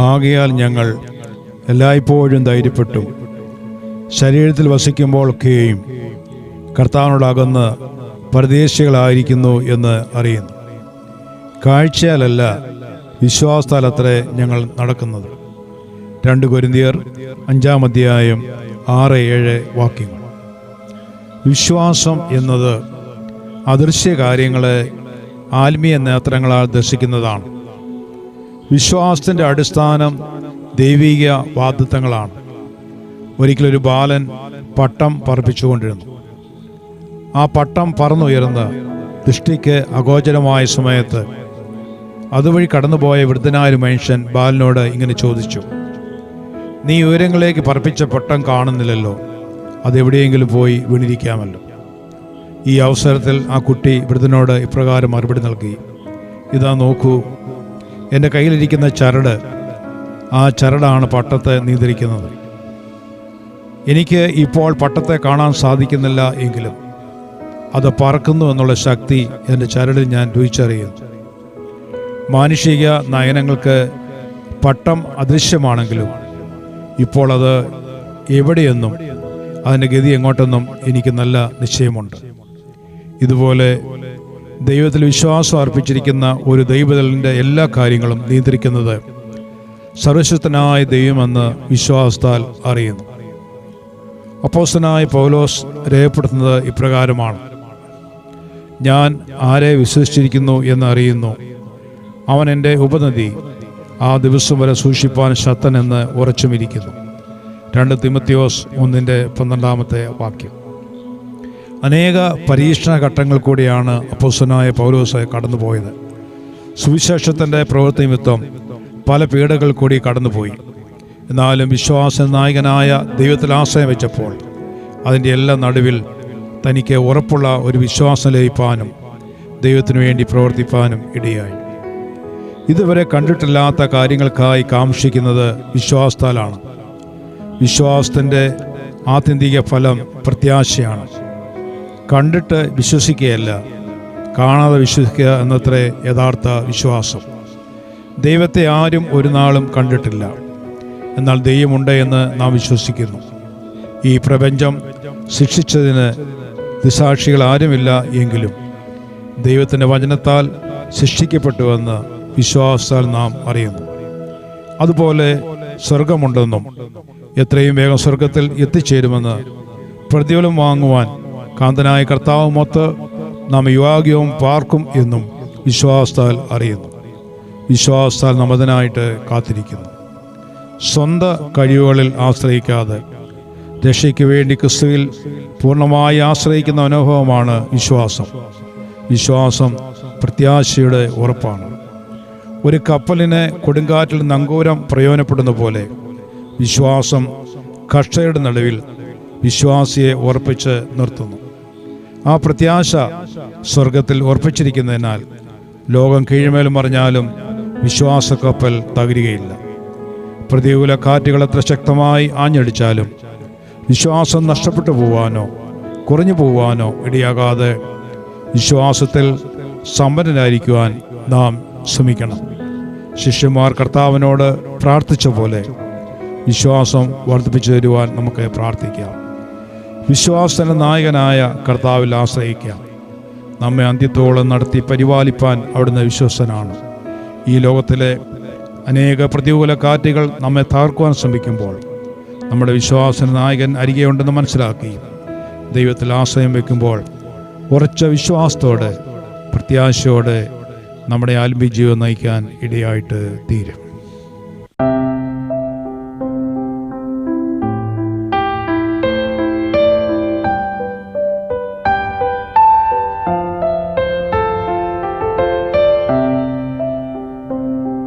ആകയാൽ ഞങ്ങൾ എല്ലായ്പ്പോഴും ധൈര്യപ്പെട്ടും ശരീരത്തിൽ വസിക്കുമ്പോഴൊക്കെയും കർത്താവിനോടകന്ന് പരദേശികളായിരിക്കുന്നു എന്ന് അറിയുന്നു. കാഴ്ചയാലല്ല, വിശ്വാസത്താലത്രേ ഞങ്ങൾ നടക്കുന്നത്. 2 കൊരിന്ത്യർ 5-ാം അധ്യായം 6-7 വാക്യങ്ങൾ. വിശ്വാസം എന്നത് അദൃശ്യ കാര്യങ്ങളെ ആത്മീയ നേത്രങ്ങളാൽ ദർശിക്കുന്നതാണ്. വിശ്വാസത്തിൻ്റെ അടിസ്ഥാനം ദൈവിക വാഗ്ദത്തങ്ങളാണ്. ഒരിക്കലൊരു ബാലൻ പട്ടം പറപ്പിച്ചുകൊണ്ടിരുന്നു. ആ പട്ടം പറന്നുയർന്ന് ദൃഷ്ടിക്ക് അഗോചരമായ സമയത്ത് അതുവഴി കടന്നുപോയ വൃദ്ധനായ ഒരു മനുഷ്യൻ ബാലനോട് ഇങ്ങനെ ചോദിച്ചു: നീ ഉയരങ്ങളിലേക്ക് പറപ്പിച്ച പട്ടം കാണുന്നില്ലല്ലോ, അതെവിടെയെങ്കിലും പോയി വീണിരിക്കാമല്ലോ. ഈ അവസരത്തിൽ ആ കുട്ടി വൃദ്ധനോട് ഇപ്രകാരം മറുപടി നൽകി: ഇതാ നോക്കൂ, എൻ്റെ കയ്യിലിരിക്കുന്ന ചരട്, ആ ചരടാണ് പട്ടത്തെ നിയന്ത്രിക്കുന്നത്. എനിക്ക് ഇപ്പോൾ പട്ടത്തെ കാണാൻ സാധിക്കുന്നില്ല എങ്കിലും അത് പറക്കുന്നു എന്നുള്ള ശക്തി എൻ്റെ ചരടിൽ ഞാൻ രുചിച്ചറിയുന്നു. മാനുഷിക നയനങ്ങൾക്ക് പട്ടം അദൃശ്യമാണെങ്കിലും ഇപ്പോൾ അത് എവിടെയെന്നും അതിൻ്റെ ഗതി എങ്ങോട്ടെന്നും എനിക്ക് നല്ല നിശ്ചയമുണ്ട്. ഇതുപോലെ ദൈവത്തിൽ വിശ്വാസം അർപ്പിച്ചിരിക്കുന്ന ഒരു ദൈവദലിൻ്റെ എല്ലാ കാര്യങ്ങളും നിയന്ത്രിക്കുന്നത് സർവശക്തനായ ദൈവമെന്ന് വിശ്വാസത്താൽ അറിയുന്നു. അപ്പോസ്തലനായ പൗലോസ് രേഖപ്പെടുത്തുന്നത് ഇപ്രകാരമാണ്: ഞാൻ ആരെ വിശ്വസിച്ചിരിക്കുന്നു എന്നറിയുന്നു, അവൻ എൻ്റെ ഉപനദി ആ ദിവസം വരെ സൂക്ഷിപ്പാൻ ശക്തനെന്ന് ഉറച്ചുമിരിക്കുന്നു. 2 തിമോത്തിയോസ് 1:12 വാക്യം. അനേക പരീക്ഷണ ഘട്ടങ്ങൾ കൂടിയാണ് അപ്പോസ്തലനായ പൗലോസ് കടന്നുപോയത്. സുവിശേഷത്തിൻ്റെ പ്രവൃത്തി നിമിത്തം പല പീഡകൾ കൂടി കടന്നുപോയി. എന്നാലും വിശ്വാസ നായകനായ ദൈവത്തിൽ ആശ്രയം വെച്ചപ്പോൾ അതിൻ്റെ എല്ലാ നടുവിൽ തനിക്ക് ഉറപ്പുള്ള ഒരു വിശ്വാസം ലഭിപ്പാനും ദൈവത്തിനു വേണ്ടി പ്രവർത്തിപ്പാനും ഇടയായി. ഇതുവരെ കണ്ടിട്ടില്ലാത്ത കാര്യങ്ങൾക്കായി കാംക്ഷിക്കുന്നത് വിശ്വാസത്താലാണ്. വിശ്വാസത്തിൻ്റെ ആത്യന്തിക ഫലം പ്രത്യാശയാണ്. കണ്ടിട്ട് വിശ്വസിക്കുകയല്ല, കാണാതെ വിശ്വസിക്കുക എന്നത്രേ യഥാർത്ഥ വിശ്വാസം. ദൈവത്തെ ആരും ഒരു നാളും കണ്ടിട്ടില്ല, എന്നാൽ ദൈവമുണ്ട് എന്ന് നാം വിശ്വസിക്കുന്നു. ഈ പ്രപഞ്ചം ശിക്ഷിച്ചതിന് ദിസാക്ഷികൾ ആരുമില്ല എങ്കിലും ദൈവത്തിൻ്റെ വചനത്താൽ സൃഷ്ടിക്കപ്പെട്ടുവെന്ന് വിശ്വാസത്താൽ നാം അറിയുന്നു. അതുപോലെ സ്വർഗമുണ്ടെന്നും എത്രയും വേഗം സ്വർഗത്തിൽ എത്തിച്ചേരുമെന്ന് പ്രതിഫലം വാങ്ങുവാൻ കാന്തനായ കർത്താവുമൊത്ത് നാം യുവാഗ്യവും പാർക്കും എന്നും വിശ്വാസത്താൽ അറിയുന്നു. വിശ്വാസത്താൽ നാം അതിനായിട്ട് കാത്തിരിക്കുന്നു. സ്വന്തം കഴിവുകളിൽ ആശ്രയിക്കാതെ രക്ഷയ്ക്ക് വേണ്ടി ക്രിസ്തുവിൽ പൂർണ്ണമായി ആശ്രയിക്കുന്ന അനുഭവമാണ് വിശ്വാസം. വിശ്വാസം പ്രത്യാശയുടെ ഉറപ്പാണ്. ഒരു കപ്പലിന് കൊടുങ്കാറ്റിൽ നങ്കൂരം പ്രയോജനപ്പെടുന്ന പോലെ വിശ്വാസം കഷ്ടയുടെ നടുവിൽ വിശ്വാസിയെ ഉറപ്പിച്ച് നിർത്തുന്നു. ആ പ്രത്യാശ സ്വർഗത്തിൽ ഉറപ്പിച്ചിരിക്കുന്നതിനാൽ ലോകം കീഴ്മേലും മറിഞ്ഞാലും വിശ്വാസക്കപ്പൽ തകരുകയില്ല. പ്രതികൂല കാറ്റുകൾ എത്ര ശക്തമായി ആഞ്ഞടിച്ചാലും വിശ്വാസം നഷ്ടപ്പെട്ടു പോവാനോ കുറഞ്ഞു പോവാനോ ഇടയാകാതെ വിശ്വാസത്തിൽ സമ്പന്നരായിരിക്കുവാൻ നാം ശ്രമിക്കണം. ശിഷ്യന്മാർ കർത്താവിനോട് പ്രാർത്ഥിച്ച പോലെ വിശ്വാസം വർദ്ധിപ്പിച്ചു തരുവാൻ നമുക്ക് പ്രാർത്ഥിക്കാം. വിശ്വാസത്തിൻ്റെ നായകനായ കർത്താവിൽ ആശ്രയിക്കാം. നമ്മെ അന്ത്യത്തോളം നടത്തി പരിപാലിപ്പാൻ അവിടുന്ന് വിശ്വസ്തനാണ്. ഈ ലോകത്തിലെ അനേക പ്രതികൂല കാറ്റുകൾ നമ്മെ തകർക്കുവാൻ ശ്രമിക്കുമ്പോൾ നമ്മുടെ വിശ്വാസ നായകൻ അരികെയുണ്ടെന്ന് മനസ്സിലാക്കി ദൈവത്തിൽ ആശ്രയം വയ്ക്കുമ്പോൾ ഉറച്ച വിശ്വാസത്തോടെ പ്രത്യാശയോടെ നമ്മുടെ ആത്മീയ ജീവിതം നയിക്കാൻ ഇടയായിട്ട് തീരും.